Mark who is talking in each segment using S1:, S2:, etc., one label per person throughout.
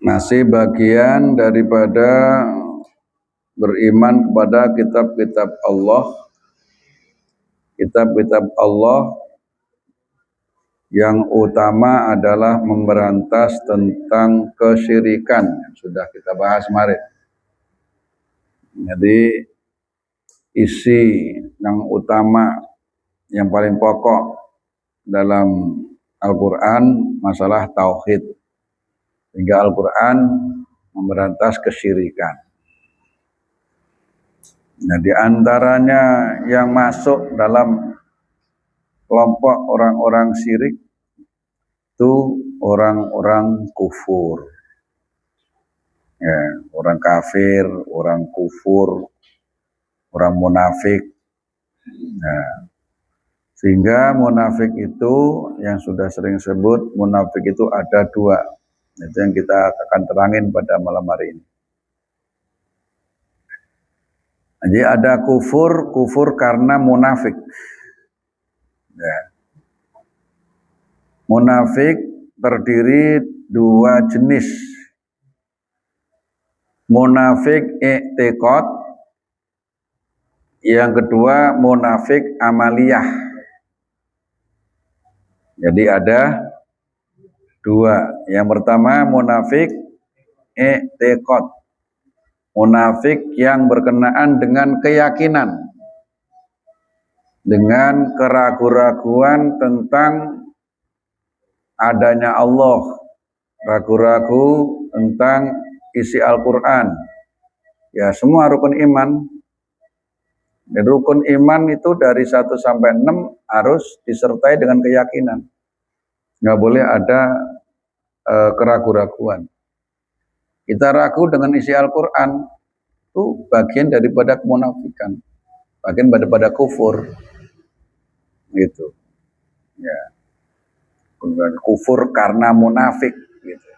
S1: Masih bagian daripada beriman kepada kitab-kitab Allah. Kitab-kitab Allah yang utama adalah memberantas tentang kesyirikan yang sudah kita bahas kemarin. Jadi isi yang utama yang paling pokok dalam Al-Quran masalah tauhid, sehingga Al-Quran memberantas kesyirikan. Nah, di antaranya yang masuk dalam kelompok orang-orang syirik itu orang-orang kufur, ya, orang kafir, orang kufur, orang munafik. Nah, sehingga munafik itu yang sudah sering sebut, munafik itu ada dua. Itu yang kita akan terangin pada malam hari ini. Jadi ada kufur karena munafik. Ya. Munafik terdiri dua jenis. Munafik i'tiqad, yang kedua munafik amaliyah. Jadi ada dua. Yang pertama munafik i'tiqad, munafik yang berkenaan dengan keyakinan, dengan keraguan-raguan tentang adanya Allah, ragu-ragu tentang isi Al-Quran. Ya, semua rukun iman. Dan rukun iman itu dari 1 sampai 6 harus disertai dengan keyakinan. Nggak boleh ada keraguan-raguan. Kita ragu dengan isi Al-Quran, itu bagian daripada kemunafikan, bagian daripada kufur, gitu. Ya, kufur karena munafik, gitu.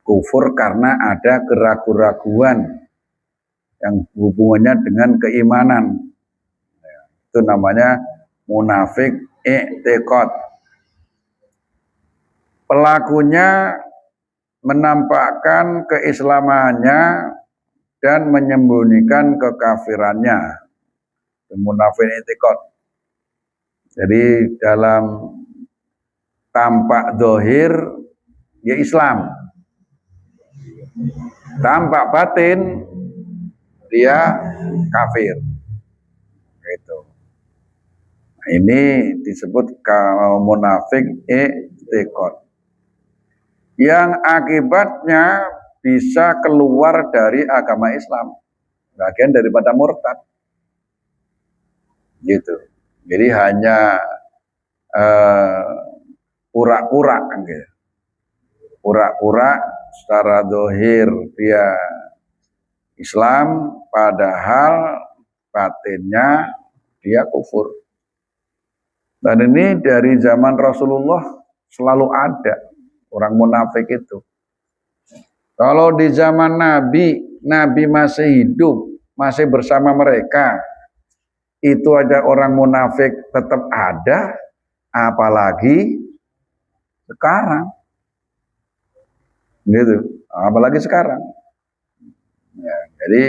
S1: Kufur karena ada keraguan-raguan yang hubungannya dengan keimanan. Ya, itu namanya munafik i'tiqad. Pelakunya menampakkan keislamannya dan menyembunyikan kekafirannya. Munafik i'tiqad. Jadi dalam tampak zahir ya Islam, tampak batin dia kafir. Gitu. Nah, ini disebut munafik i'tiqad, yang akibatnya bisa keluar dari agama Islam, bagian daripada murtad, gitu. Jadi hanya pura-pura, gitu. Pura-pura secara zahir dia Islam, padahal batinnya dia kufur. Dan ini dari zaman Rasulullah selalu ada orang munafik itu. Kalau di zaman Nabi masih hidup, masih bersama mereka, itu aja orang munafik tetap ada, apalagi sekarang. Gitu, apalagi sekarang. Ya, jadi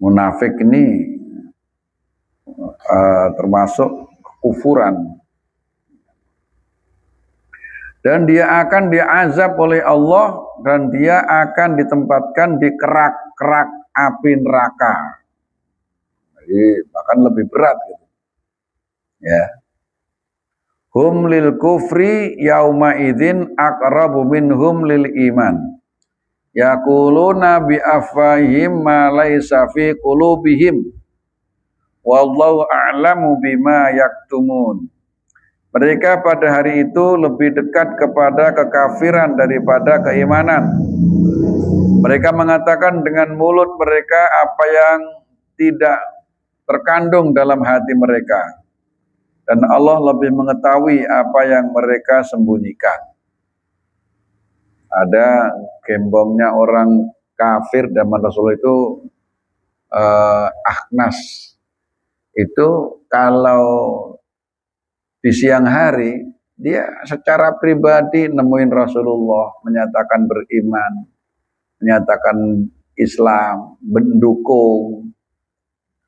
S1: munafik ini termasuk kekufuran. Dan dia akan diazab oleh Allah, dan dia akan ditempatkan di kerak-kerak api neraka. Jadi bahkan lebih berat, gitu. Ya. Hum lil kufri yauma idzin aqrabu minhum lil iman. Yaquluna bi afwahihim ma laysa fi qulubihim. Wallahu a'lamu bima yaktumun. Mereka pada hari itu lebih dekat kepada kekafiran daripada keimanan. Mereka mengatakan dengan mulut mereka apa yang tidak terkandung dalam hati mereka. Dan Allah lebih mengetahui apa yang mereka sembunyikan. Ada gembongnya orang kafir zaman Rasulullah itu, Akhnas. Itu kalau di siang hari dia secara pribadi nemuin Rasulullah, menyatakan beriman, menyatakan Islam, mendukung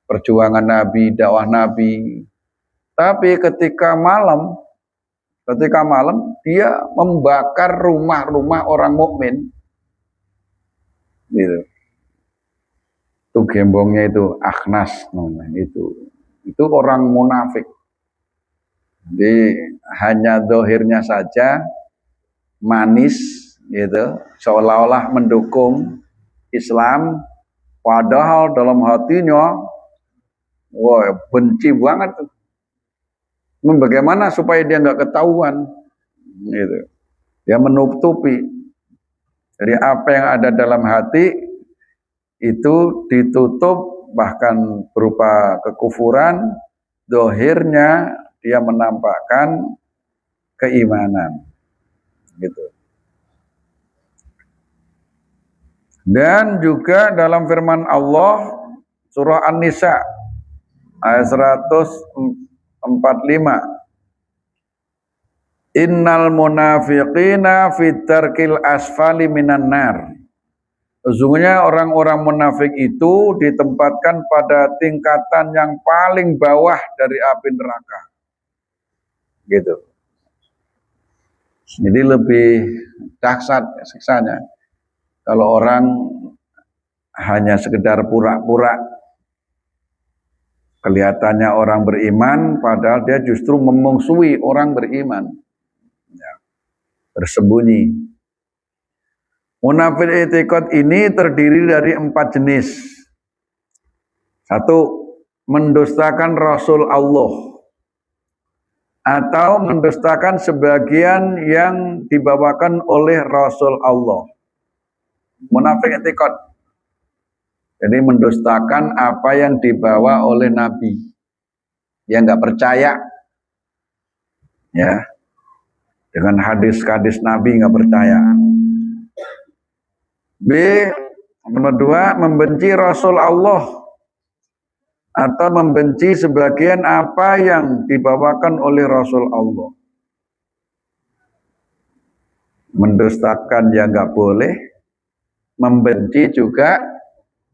S1: perjuangan Nabi, dakwah Nabi. Tapi ketika malam dia membakar rumah-rumah orang mukmin. Gitu. Itu gembongnya itu Akhnas namanya itu orang munafik. Jadi hanya dohirnya saja manis gitu, seolah-olah mendukung Islam, padahal dalam hatinya wah benci banget tuh. Bagaimana supaya dia nggak ketahuan gitu. Dia menutupi. Jadi apa yang ada dalam hati itu ditutup, bahkan berupa kekufuran, dohirnya dia menampakkan keimanan gitu. Dan juga dalam firman Allah surah An-Nisa ayat 145, innal munafiqina fit tarkil asfali minan nar. Sesungguhnya orang-orang munafik itu ditempatkan pada tingkatan yang paling bawah dari api neraka. Gitu. Jadi lebih dahsyat siksanya kalau orang hanya sekedar pura-pura kelihatannya orang beriman, padahal dia justru memungsuhi orang beriman. Ya, bersembunyi. Munafik i'tiqad ini terdiri dari 4 jenis. 1, mendustakan Rasul Allah atau mendustakan sebagian yang dibawakan oleh Rasul Allah. Munafik i'tiqad. Jadi mendustakan apa yang dibawa oleh Nabi. Yang nggak percaya, ya, dengan hadis-hadis Nabi nggak percaya. B, nomor 2, membenci Rasul Allah atau membenci sebagian apa yang dibawakan oleh Rasul Allah. Mendustakan ya nggak boleh, membenci juga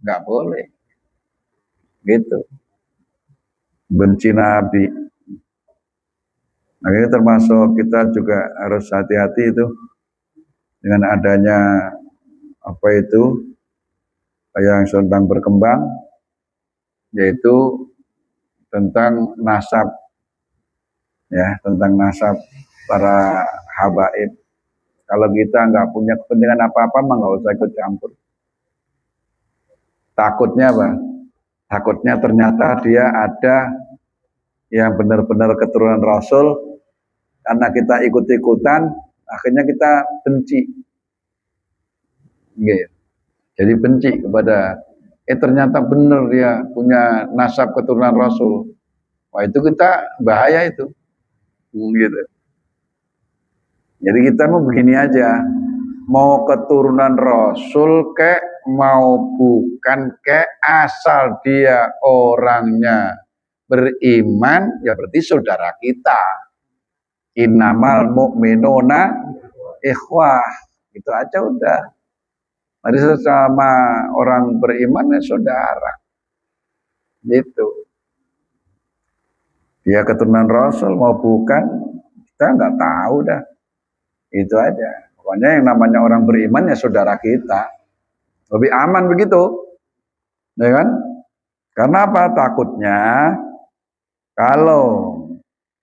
S1: nggak boleh, gitu. Benci Nabi. Nah, ini termasuk kita juga harus hati-hati itu dengan adanya apa itu yang sedang berkembang, yaitu tentang nasab, ya, tentang nasab para habaib. Kalau kita nggak punya kepentingan apa-apa, mah nggak usah ikut campur. Takutnya apa? Takutnya ternyata dia ada yang benar-benar keturunan Rasul, karena kita ikut-ikutan, akhirnya kita benci. Gitu. Jadi benci kepada, ternyata benar dia punya nasab keturunan Rasul. Wah, itu kita bahaya itu. Gitu. Jadi kita mau begini aja, mau keturunan Rasul kek, mau bukan kek, asal dia orangnya beriman, ya berarti saudara kita. Innamal mu'minuna ikhwah. Itu aja udah. Mari sesama orang beriman ya saudara. Gitu. Dia keturunan Rasul mau bukan, kita nggak tahu dah. Itu aja. Pokoknya yang namanya orang beriman ya saudara kita. Lebih aman begitu. Ya kan? Karena apa? Takutnya kalau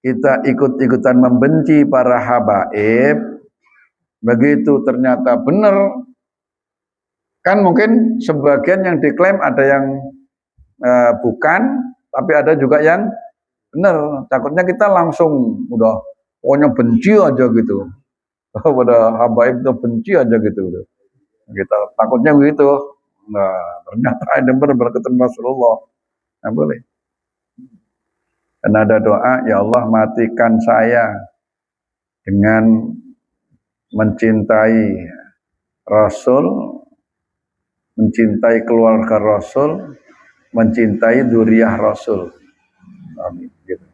S1: kita ikut-ikutan membenci para habaib, begitu ternyata benar, kan mungkin sebagian yang diklaim ada yang bukan, tapi ada juga yang benar. Takutnya kita langsung udah pokoknya benci aja gitu. Pada habaib itu benci aja gitu. Kita takutnya begitu. Nah, ternyata ada benar-benar ketemu Rasulullah. Nah, boleh. Dan ada doa, ya Allah matikan saya dengan mencintai Rasul, mencintai keluarga Rasul, mencintai dzurriyyah Rasul. Amin. Gitu.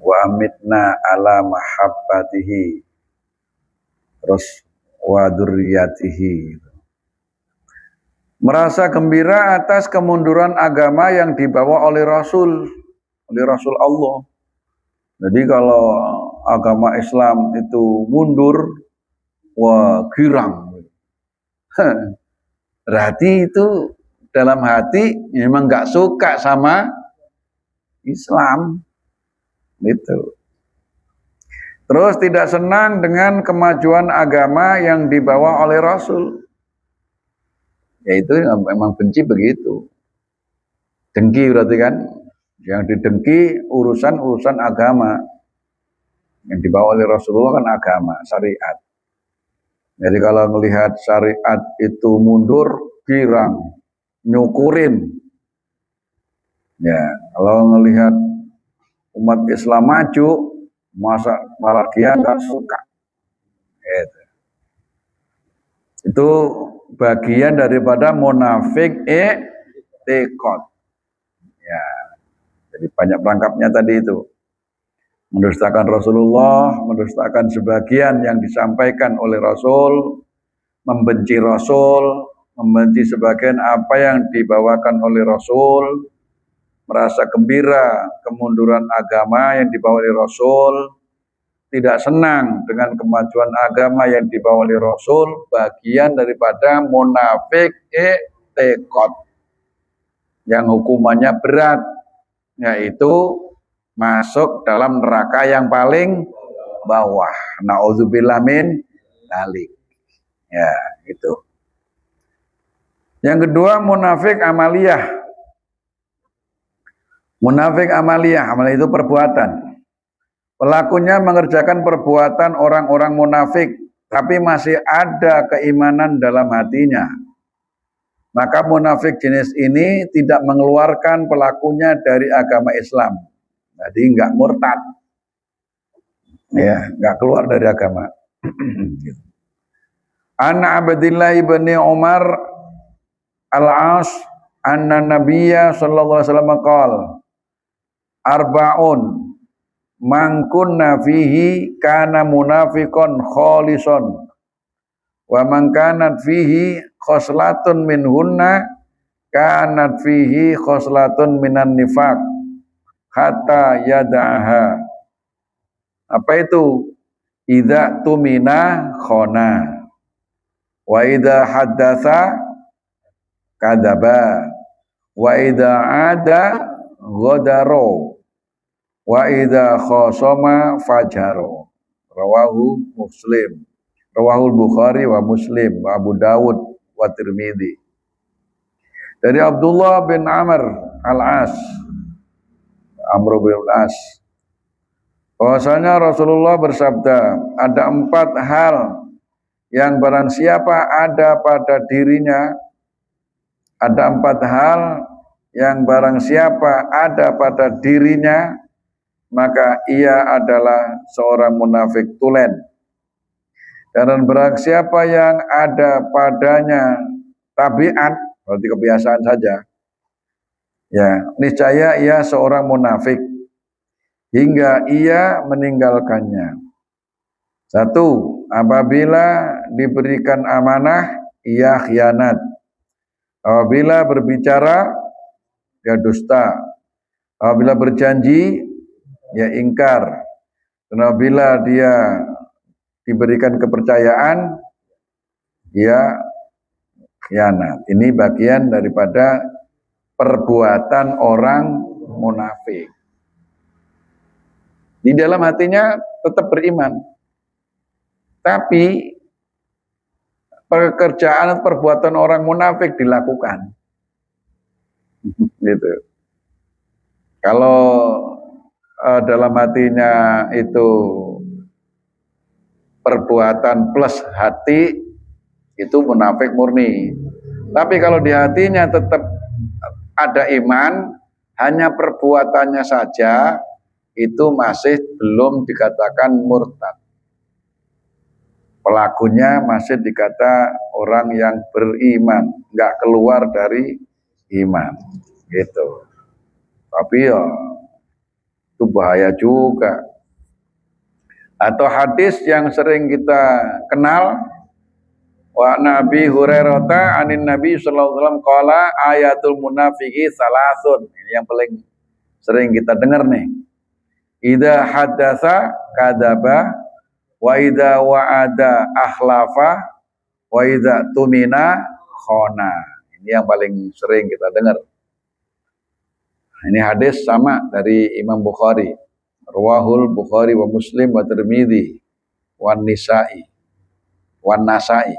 S1: wa amitna ala mahabbatihi, terus wa dzurriyyatihi. Merasa gembira atas kemunduran agama yang dibawa oleh Rasul Allah. Jadi kalau agama Islam itu mundur, wah girang. Berarti itu dalam hati memang nggak suka sama Islam, gitu. Terus tidak senang dengan kemajuan agama yang dibawa oleh Rasul. Ya itu memang benci begitu. Dengki berarti kan, yang didengki urusan agama yang dibawa oleh Rasulullah kan agama, syariat. Jadi kalau melihat syariat itu mundur, girang, nyukurin. Ya, kalau melihat umat Islam maju, masa malah dia nggak suka. Itu bagian daripada munafik tekod. Ya, jadi banyak perangkapnya tadi itu. Mendustakan Rasulullah, mendustakan sebagian yang disampaikan oleh Rasul, membenci Rasul, membenci sebagian apa yang dibawakan oleh Rasul, merasa gembira kemunduran agama yang dibawa oleh Rasul, tidak senang dengan kemajuan agama yang dibawa oleh Rasul, bagian daripada munafik tekod yang hukumannya berat, yaitu masuk dalam neraka yang paling bawah. Nauzubillah min dzalik. Ya, itu. Yang kedua, munafik amaliyah. Munafik amaliyah, amal itu perbuatan. Pelakunya mengerjakan perbuatan orang-orang munafik, tapi masih ada keimanan dalam hatinya. Maka munafik jenis ini tidak mengeluarkan pelakunya dari agama Islam. Jadi enggak murtad. Ya, enggak keluar dari agama. Anna Abdillah ibni Umar al-As anna Nabiyya sallallahu alaihi wasallam qala arba'un man kunna fihi kana munafiqon khalison wa man kanat fihi khoslatun minhunna kanat fihi khoslatun minan nifaq hatta yada'aha. Apa itu? Idza tumina khona wa idza haddatsa kadzaba wa idza ada ghadaro wa idza khasama fajaro. Rawahu Muslim, rawahul Bukhari wa Muslim wa Abu Dawud wa Tirmidzi. Dari Abdullah bin Amr al-As, Amr bin al-As, bahwasanya Rasulullah bersabda, ada 4 hal yang barang siapa ada pada dirinya, ada 4 hal yang barang siapa ada pada dirinya, maka ia adalah seorang munafik tulen. Dan barang siapa yang ada padanya tabiat, berarti kebiasaan saja, ya niscaya ia seorang munafik hingga ia meninggalkannya. 1, apabila diberikan amanah ia khianat. Apabila berbicara ya dusta. Apabila berjanji ya ingkar. Dan apabila dia diberikan kepercayaan dia khianat. Ini bagian daripada perbuatan orang munafik. Di dalam hatinya tetap beriman, tapi pekerjaan perbuatan orang munafik dilakukan. Gitu. Kalau dalam hatinya itu perbuatan plus hati, itu munafik murni. Tapi kalau di hatinya tetap ada iman, hanya perbuatannya saja, itu masih belum dikatakan murtad. Pelakunya masih dikata orang yang beriman, nggak keluar dari iman, gitu. Tapi ya itu bahaya juga. Atau hadis yang sering kita kenal, wa Nabi Hurairah anin Nabi sallallahu alaihi wasallam qala ayatul munafiqi salasun. Ini yang paling sering kita dengar nih. Idza haddatsa kadzaba wa idza wa'ada akhlafa wa idza tumina khona. Ini yang paling sering kita dengar. Ini hadis sama dari Imam Bukhari. Rawahul Bukhari wa Muslim wa Tirmidzi wa Nisa'i wa Nasa'i.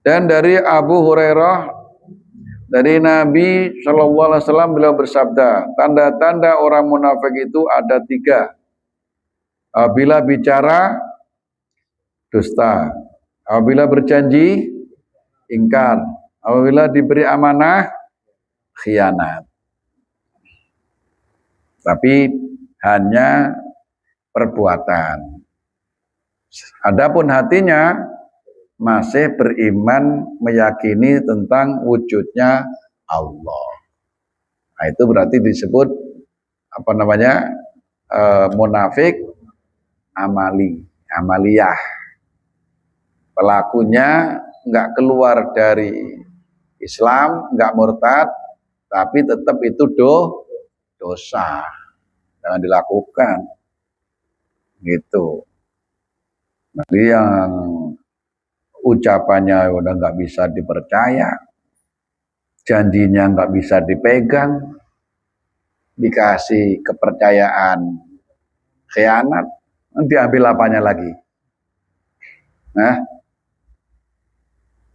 S1: Dan dari Abu Hurairah dari Nabi Shallallahu Alaihi Wasallam beliau bersabda, tanda-tanda orang munafik itu ada 3. Apabila bicara dusta, apabila berjanji ingkar, apabila diberi amanah khianat. Tapi hanya perbuatan. Adapun hatinya masih beriman, meyakini tentang wujudnya Allah. Nah, itu berarti disebut munafik amaliyah. Pelakunya nggak keluar dari Islam, nggak murtad, tapi tetap itu dosa, jangan dilakukan, gitu. Jadi yang ucapannya udah nggak bisa dipercaya, janjinya nggak bisa dipegang, dikasih kepercayaan khianat, diambil apanya lagi? Nah,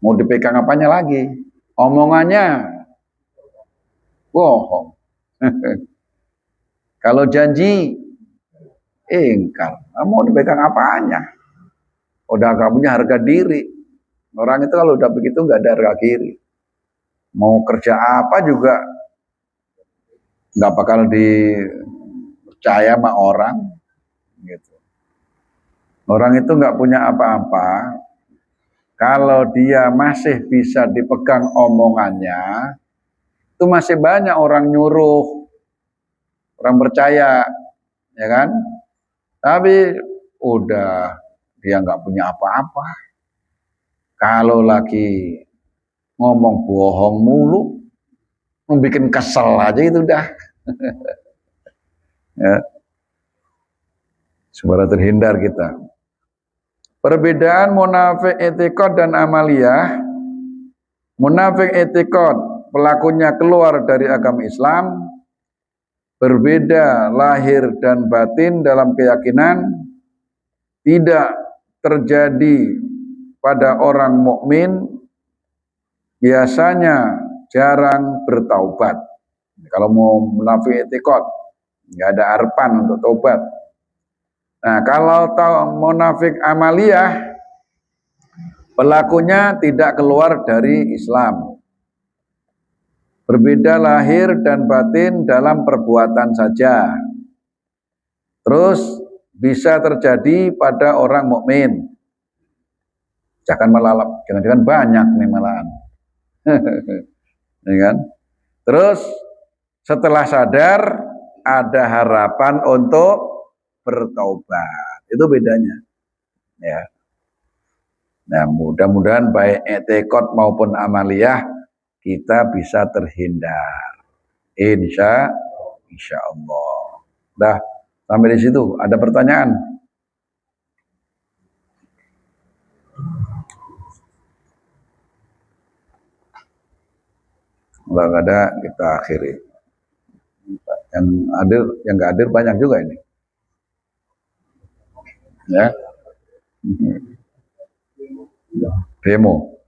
S1: mau dipegang apanya lagi? Omongannya bohong. Kalau janji ingkar, mau dipegang apanya? Udah gak punya harga diri. Orang itu kalau udah begitu nggak ada harga diri. Mau kerja apa juga nggak bakal dipercaya sama orang. Gitu. Orang itu nggak punya apa-apa. Kalau dia masih bisa dipegang omongannya, itu masih banyak orang nyuruh, orang percaya, ya kan? Tapi udah dia nggak punya apa-apa. Kalau lagi ngomong bohong mulu, membuat kesel aja itu dah. Ya. Supaya terhindar kita. Perbedaan munafik etikot dan amaliyah. Munafik etikot, pelakunya keluar dari agama Islam, berbeda lahir dan batin dalam keyakinan, tidak terjadi pada orang mukmin, biasanya jarang bertaubat. Kalau mau munafik etikot, nggak ada harapan untuk taubat. Nah, kalau munafik amaliyah, pelakunya tidak keluar dari Islam. Berbeda lahir dan batin dalam perbuatan saja. Terus bisa terjadi pada orang mukmin. Jangan-jangan banyak nih malahan. Ya kan? Terus setelah sadar ada harapan untuk bertaubat. Itu bedanya. Ya. Nah, mudah-mudahan baik etikot maupun amaliyah kita bisa terhindar. Insya Allah. Dah, sampai di situ. Ada pertanyaan? Kalau nggak ada, kita akhiri. Yang hadir, yang nggak hadir banyak juga ini. Ya. Demo.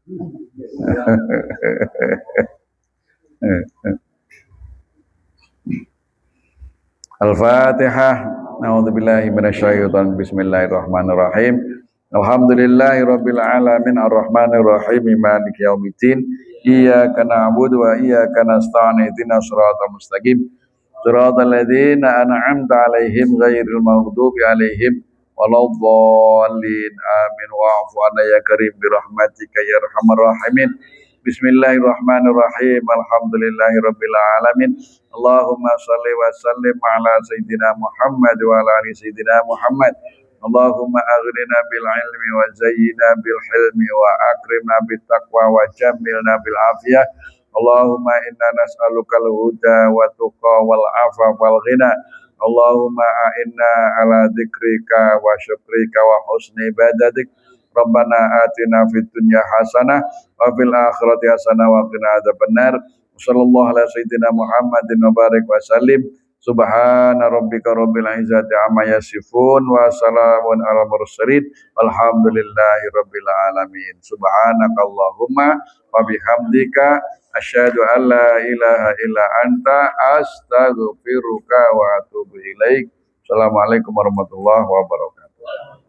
S1: Al-Fatihah. A'udzubillahi minasyaitonir bismillahirrahmanirrahim. Alhamdulillahirabbil alamin arrahmanir rahim maliki yaumiddin. Iyyaka na'budu wa iyyaka nasta'in ihdinas siratal mustaqim. Siratal ladzina an'amta 'alaihim ghairil maghdubi 'alaihim waladdallin. Amin. Wa'fu 'anna ya karim bi rahmatika ya arhamar rahimin. Bismillahirrahmanirrahim. Alhamdulillahirabbil alamin. Allahumma shalli wa sallim ala sayyidina Muhammad wa ala ali sayyidina Muhammad. Allahumma aghnina bil ilmi wa zayyina bil hilmi wa akrimna bit taqwa wa jammilna bil afiyah. Allahumma inna nas'aluka al-huda wa tuqa wal afa wal ghina. Allahumma a'inna ala dzikrika wa syukrika wa husni ibadatik. Rabbana atina fid dunya hasanah wa fil akhirati hasanah wa qina adzabannar. Sallallahu ala sayyidina Muhammadin wa barik wa sallim. Subhana rabbika rabbil izzati amma yasifun wa salamun ala mursalin walhamdulillahi rabbil alamin. Subhanakallahumma wa bihamdika asyhadu an la ilaha illa anta astaghfiruka wa atubu ilaik. Assalamualaikum warahmatullahi wabarakatuh.